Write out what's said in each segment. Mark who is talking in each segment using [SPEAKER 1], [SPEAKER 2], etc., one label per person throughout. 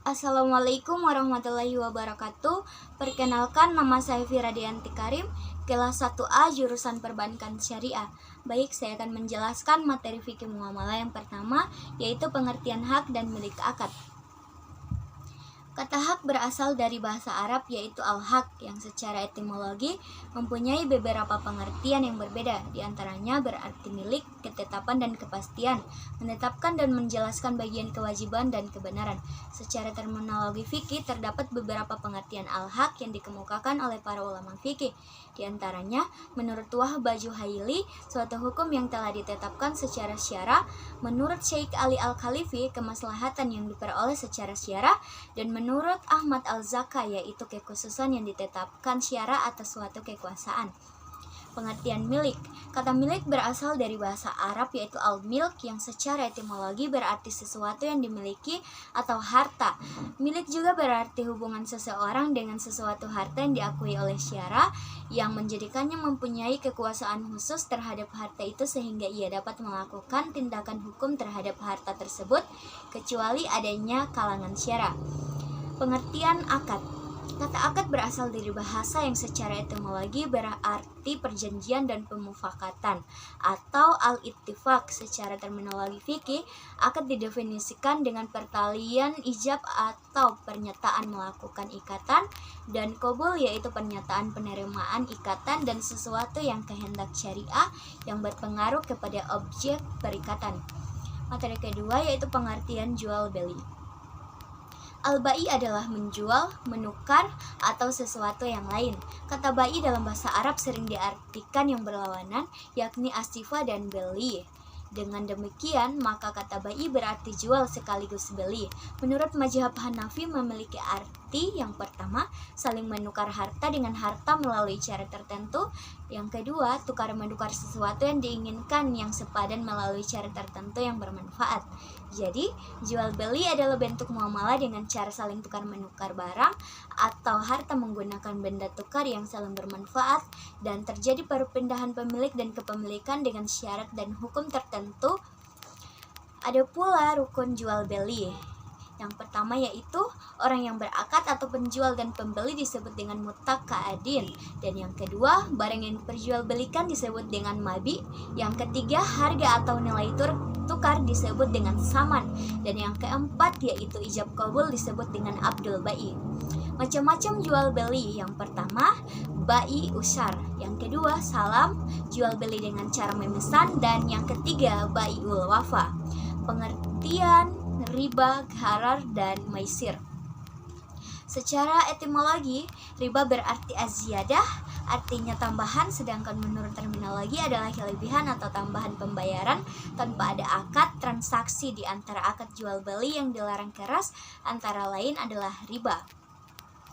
[SPEAKER 1] Assalamualaikum warahmatullahi wabarakatuh. Perkenalkan, nama saya Firadianti Karim, kelas 1A jurusan Perbankan Syariah. Baik, saya akan menjelaskan materi fikih muamalah yang pertama, yaitu pengertian hak dan milik akad. Kata hak berasal dari bahasa Arab, yaitu al-haq, yang secara etimologi mempunyai beberapa pengertian yang berbeda. Di antaranya berarti milik, ketetapan dan kepastian, menetapkan dan menjelaskan bagian kewajiban dan kebenaran. Secara terminologi fikih terdapat beberapa pengertian al-haq yang dikemukakan oleh para ulama fikih. Di antaranya, menurut Wahbah Juhaili, suatu hukum yang telah ditetapkan secara syara, menurut Syekh Ali Al-Khalifi, kemaslahatan yang diperoleh secara syara, dan menurut Ahmad Al-Zaka, yaitu kekhususan yang ditetapkan syara atas suatu kekuasaan. Pengertian milik. Kata milik berasal dari bahasa Arab, yaitu al-milk, yang secara etimologi berarti sesuatu yang dimiliki atau harta. Milik juga berarti hubungan seseorang dengan sesuatu harta yang diakui oleh syara, yang menjadikannya mempunyai kekuasaan khusus terhadap harta itu sehingga ia dapat melakukan tindakan hukum terhadap harta tersebut, kecuali adanya kalangan syara. Pengertian akad. Kata akad berasal dari bahasa yang secara etimologi berarti perjanjian dan pemufakatan atau al-ittifaq. Secara terminologi fikih, akad didefinisikan dengan pertalian ijab atau pernyataan melakukan ikatan, dan qabul yaitu pernyataan penerimaan ikatan dan sesuatu yang kehendak syariah yang berpengaruh kepada objek perikatan. Materi kedua yaitu pengertian jual beli. Al-ba'i adalah menjual, menukar, atau sesuatu yang lain. Kata ba'i dalam bahasa Arab sering diartikan yang berlawanan, yakni asifa dan beli. Dengan demikian, maka kata ba'i berarti jual sekaligus beli. Menurut mazhab Hanafi memiliki arti yang pertama, saling menukar harta dengan harta melalui cara tertentu. Yang kedua, tukar-menukar sesuatu yang diinginkan yang sepadan melalui cara tertentu yang bermanfaat. Jadi, jual beli adalah bentuk muamalah dengan cara saling tukar-menukar barang atau harta menggunakan benda tukar yang saling bermanfaat, dan terjadi perpindahan pemilik dan kepemilikan dengan syarat dan hukum tertentu. Ada pula rukun jual beli. Yang pertama yaitu orang yang berakad atau penjual dan pembeli disebut dengan mutaka'adin, dan yang kedua barang yang diperjualbelikan disebut dengan mabi, yang ketiga harga atau nilai tukar disebut dengan saman, dan yang keempat yaitu ijab qabul disebut dengan abdul ba'i. Macam-macam jual beli. Yang pertama ba'i usar, yang kedua salam, jual beli dengan cara memesan, dan yang ketiga bai'ul wafa. Pengertian riba, gharar, dan maisir. Secara etimologi, riba berarti az-ziyadah, artinya tambahan, sedangkan menurut terminologi adalah kelebihan atau tambahan pembayaran tanpa ada akad transaksi. Di antara akad jual beli yang dilarang keras antara lain adalah riba.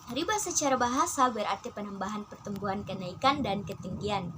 [SPEAKER 1] Riba secara bahasa berarti penambahan, pertumbuhan, kenaikan, dan ketinggian.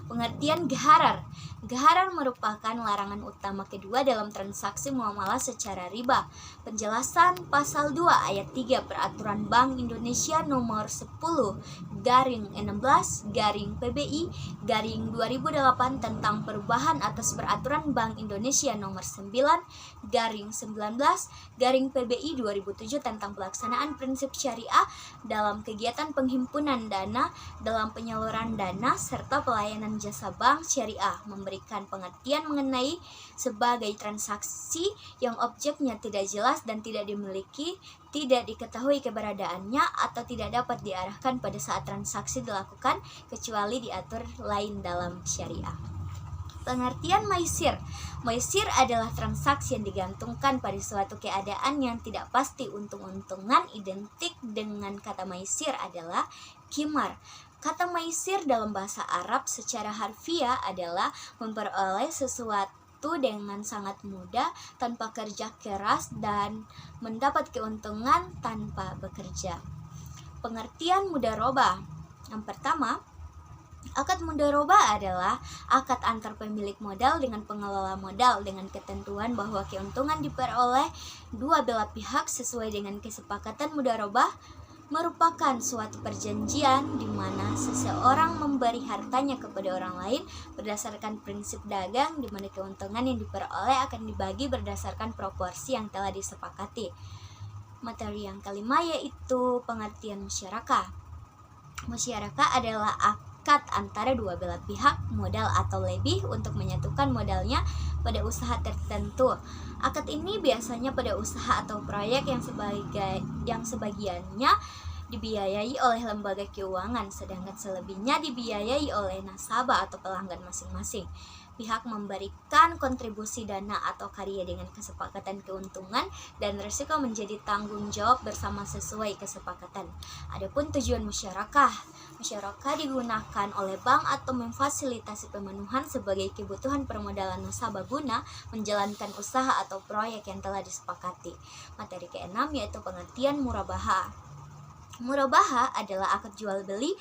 [SPEAKER 1] Pengertian gharar. Gharar merupakan larangan utama kedua dalam transaksi muamalah secara riba. Penjelasan pasal 2 ayat 3 Peraturan Bank Indonesia nomor 10/16/PBI/2008 tentang perubahan atas Peraturan Bank Indonesia nomor 9/19/PBI 2007 tentang pelaksanaan prinsip syariah dalam kegiatan penghimpunan dana, dalam penyaluran dana, serta pelayanan jasa bank syariah, memberikan pengertian mengenai sebagai transaksi yang objeknya tidak jelas dan tidak dimiliki, tidak diketahui keberadaannya, atau tidak dapat diarahkan pada saat transaksi dilakukan kecuali diatur lain dalam syariah. Pengertian maisir. Maisir adalah transaksi yang digantungkan pada suatu keadaan yang tidak pasti. Untung-untungan identik dengan kata maisir adalah qimar. Kata maisir dalam bahasa Arab secara harfiah adalah memperoleh sesuatu dengan sangat mudah tanpa kerja keras dan mendapat keuntungan tanpa bekerja. Pengertian mudharabah. Yang pertama, akad mudharabah adalah akad antar pemilik modal dengan pengelola modal dengan ketentuan bahwa keuntungan diperoleh dua belah pihak sesuai dengan kesepakatan. Mudharabah merupakan suatu perjanjian di mana seseorang memberi hartanya kepada orang lain berdasarkan prinsip dagang, di mana keuntungan yang diperoleh akan dibagi berdasarkan proporsi yang telah disepakati. Materi yang kelima yaitu pengertian musyarakah. Musyarakah adalah akad antara dua belah pihak, modal atau lebih, untuk menyatukan modalnya pada usaha tertentu. Akad ini biasanya pada usaha atau proyek yang sebagiannya dibiayai oleh lembaga keuangan, sedangkan selebihnya dibiayai oleh nasabah atau pelanggan masing-masing. Pihak memberikan kontribusi dana atau karya dengan kesepakatan keuntungan dan risiko menjadi tanggung jawab bersama sesuai kesepakatan. Adapun tujuan musyarakah digunakan oleh bank atau memfasilitasi pemenuhan sebagai kebutuhan permodalan nasabah guna menjalankan usaha atau proyek yang telah disepakati. Materi keenam yaitu pengertian murabahah. Murabahah adalah akad jual beli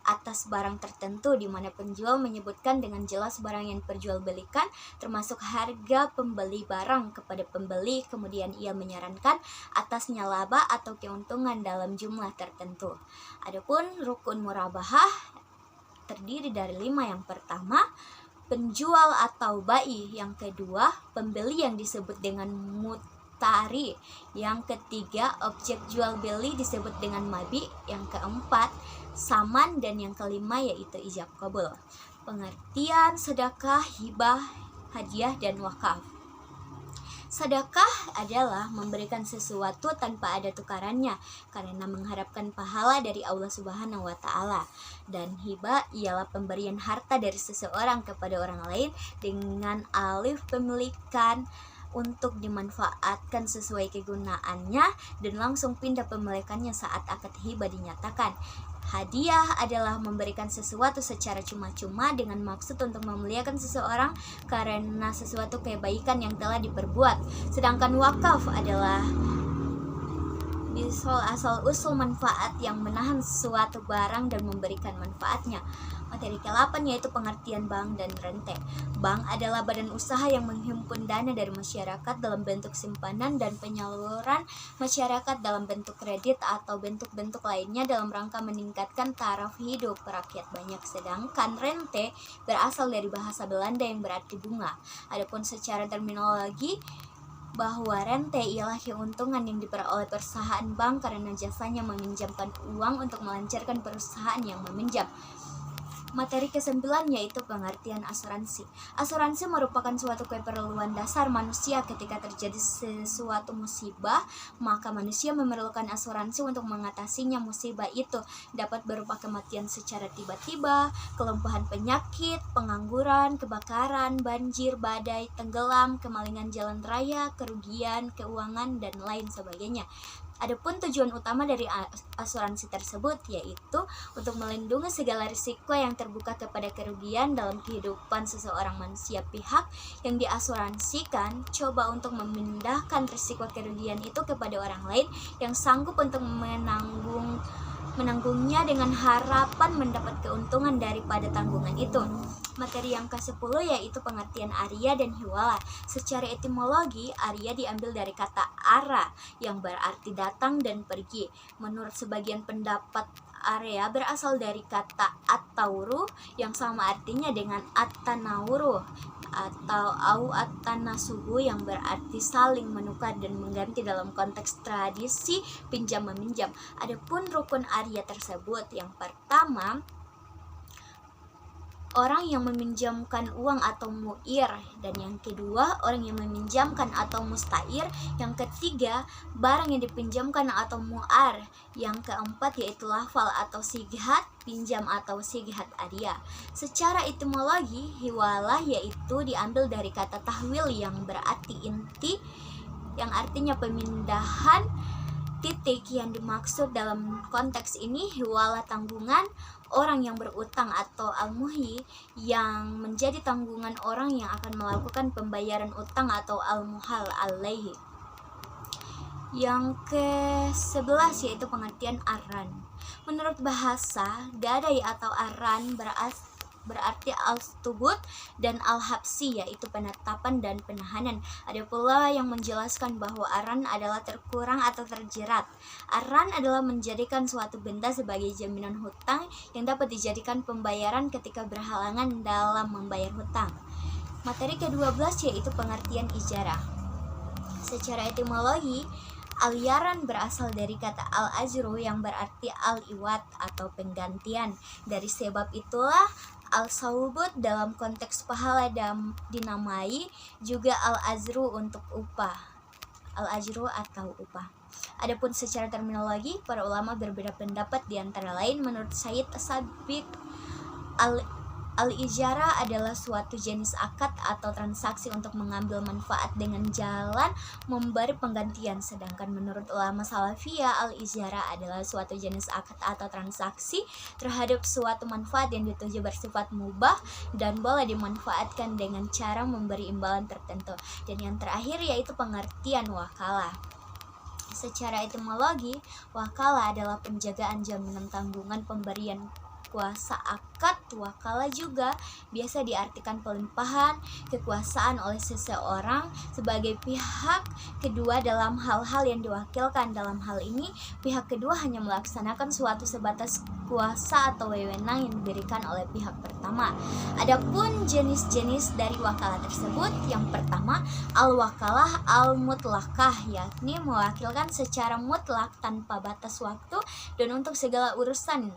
[SPEAKER 1] atas barang tertentu di mana penjual menyebutkan dengan jelas barang yang diperjualbelikan termasuk harga pembeli barang kepada pembeli, kemudian ia menyarankan atasnya laba atau keuntungan dalam jumlah tertentu. Adapun rukun murabahah terdiri dari 5. Yang pertama, penjual atau bai. Yang kedua, pembeli yang disebut dengan mutari. Yang ketiga, objek jual beli disebut dengan mabi. Yang keempat, saman, dan yang kelima yaitu ijab kabul. Pengertian sedekah, hibah, hadiah, dan wakaf. Sedekah adalah memberikan sesuatu tanpa ada tukarannya karena mengharapkan pahala dari Allah Subhanahu wa taala. Dan hibah ialah pemberian harta dari seseorang kepada orang lain dengan alih pemilikan untuk dimanfaatkan sesuai kegunaannya dan langsung pindah pemilikannya saat akad hibah dinyatakan. Hadiah adalah memberikan sesuatu secara cuma-cuma dengan maksud untuk memuliakan seseorang karena sesuatu kebaikan yang telah diperbuat. Sedangkan wakaf adalah asal-usul manfaat yang menahan suatu barang dan memberikan manfaatnya. Materi ke-8 yaitu pengertian bank dan rente. Bank adalah badan usaha yang menghimpun dana dari masyarakat dalam bentuk simpanan dan penyaluran masyarakat dalam bentuk kredit atau bentuk-bentuk lainnya dalam rangka meningkatkan taraf hidup rakyat banyak. Sedangkan rente berasal dari bahasa Belanda yang berarti bunga. Adapun secara terminologi, bahwa rente ialah keuntungan yang diperoleh perusahaan bank karena jasanya meminjamkan uang untuk melancarkan perusahaan yang meminjam. Materi ke-9 yaitu pengertian asuransi. Asuransi merupakan suatu keperluan dasar manusia. Ketika terjadi sesuatu musibah, maka manusia memerlukan asuransi untuk mengatasinya. Musibah itu dapat berupa kematian secara tiba-tiba, kelumpuhan penyakit, pengangguran, kebakaran, banjir, badai, tenggelam, kemalingan jalan raya, kerugian keuangan, dan lain sebagainya. Adapun tujuan utama dari asuransi tersebut yaitu untuk melindungi segala risiko yang terbuka kepada kerugian dalam kehidupan seseorang manusia. Pihak yang diasuransikan coba untuk memindahkan risiko kerugian itu kepada orang lain yang sanggup untuk menanggungnya dengan harapan mendapat keuntungan daripada tanggungan itu. Materi yang ke-10 yaitu pengertian Arya dan Hiwala. Secara etimologi, Arya diambil dari kata ara yang berarti datang dan pergi. Menurut sebagian pendapat, Arya berasal dari kata at-tauru yang sama artinya dengan at-tanawuru atau at-tanasubu yang berarti saling menukar dan mengganti dalam konteks tradisi pinjam meminjam. Adapun rukun Arya tersebut, yang pertama, orang yang meminjamkan uang atau mu'ir, dan yang kedua orang yang meminjamkan atau mustair, yang ketiga barang yang dipinjamkan atau mu'ar, yang keempat yaitu lafal atau sighat pinjam atau sighat Arya. Secara etimologi, hiwalah yaitu diambil dari kata tahwil yang berarti inti, yang artinya pemindahan titik. Yang dimaksud dalam konteks ini hiwalah tanggungan orang yang berutang atau al-muhi yang menjadi tanggungan orang yang akan melakukan pembayaran utang atau al-muhal alaihi. Yang ke-11 yaitu pengertian aran. Menurut bahasa, gadai atau aran berarti al-tubut dan al-habsi yaitu penetapan dan penahanan. Ada pula yang menjelaskan bahwa aran adalah terkurang atau terjerat. Aran adalah menjadikan suatu benda sebagai jaminan hutang yang dapat dijadikan pembayaran ketika berhalangan dalam membayar hutang. Materi ke-12 yaitu pengertian ijarah. Secara etimologi, Al-yaran berasal dari kata al-ajru yang berarti al-iwat atau penggantian. Dari sebab itulah al-saubut dalam konteks pahala dinamai juga al-ajru untuk upah. Al-ajru atau upah. Adapun secara terminologi, para ulama berbeda pendapat, di antara lain menurut Sayyid As-Sabiq al-ijara adalah suatu jenis akad atau transaksi untuk mengambil manfaat dengan jalan memberi penggantian. Sedangkan menurut ulama Salafiyah, al-ijara adalah suatu jenis akad atau transaksi terhadap suatu manfaat yang dituju bersifat mubah dan boleh dimanfaatkan dengan cara memberi imbalan tertentu. Dan yang terakhir yaitu pengertian wakalah. Secara etimologi, wakalah adalah penjagaan, jaminan, tanggungan, pemberian kuasa. Akad wakalah juga biasa diartikan pelimpahan kekuasaan oleh seseorang sebagai pihak kedua dalam hal-hal yang diwakilkan. Dalam hal ini, pihak kedua hanya melaksanakan suatu sebatas kuasa atau wewenang yang diberikan oleh pihak pertama. Adapun jenis-jenis dari wakalah tersebut, yang pertama al-wakalah al-mutlakah, yakni mewakilkan secara mutlak tanpa batas waktu dan untuk segala urusan.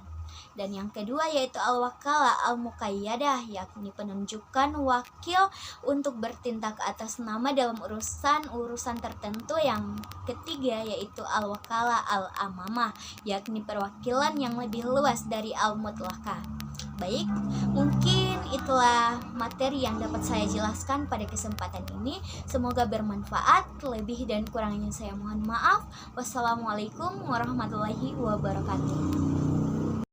[SPEAKER 1] Dan yang kedua yaitu al-wakalah al-muqayyadah, yakni penunjukan wakil untuk bertindak atas nama dalam urusan tertentu. Yang ketiga yaitu al-wakalah al-amamah, yakni perwakilan yang lebih luas dari al-mutlakah. Baik, mungkin itulah materi yang dapat saya jelaskan pada kesempatan ini. Semoga bermanfaat. Lebih dan kurangnya saya mohon maaf. Wassalamualaikum warahmatullahi wabarakatuh.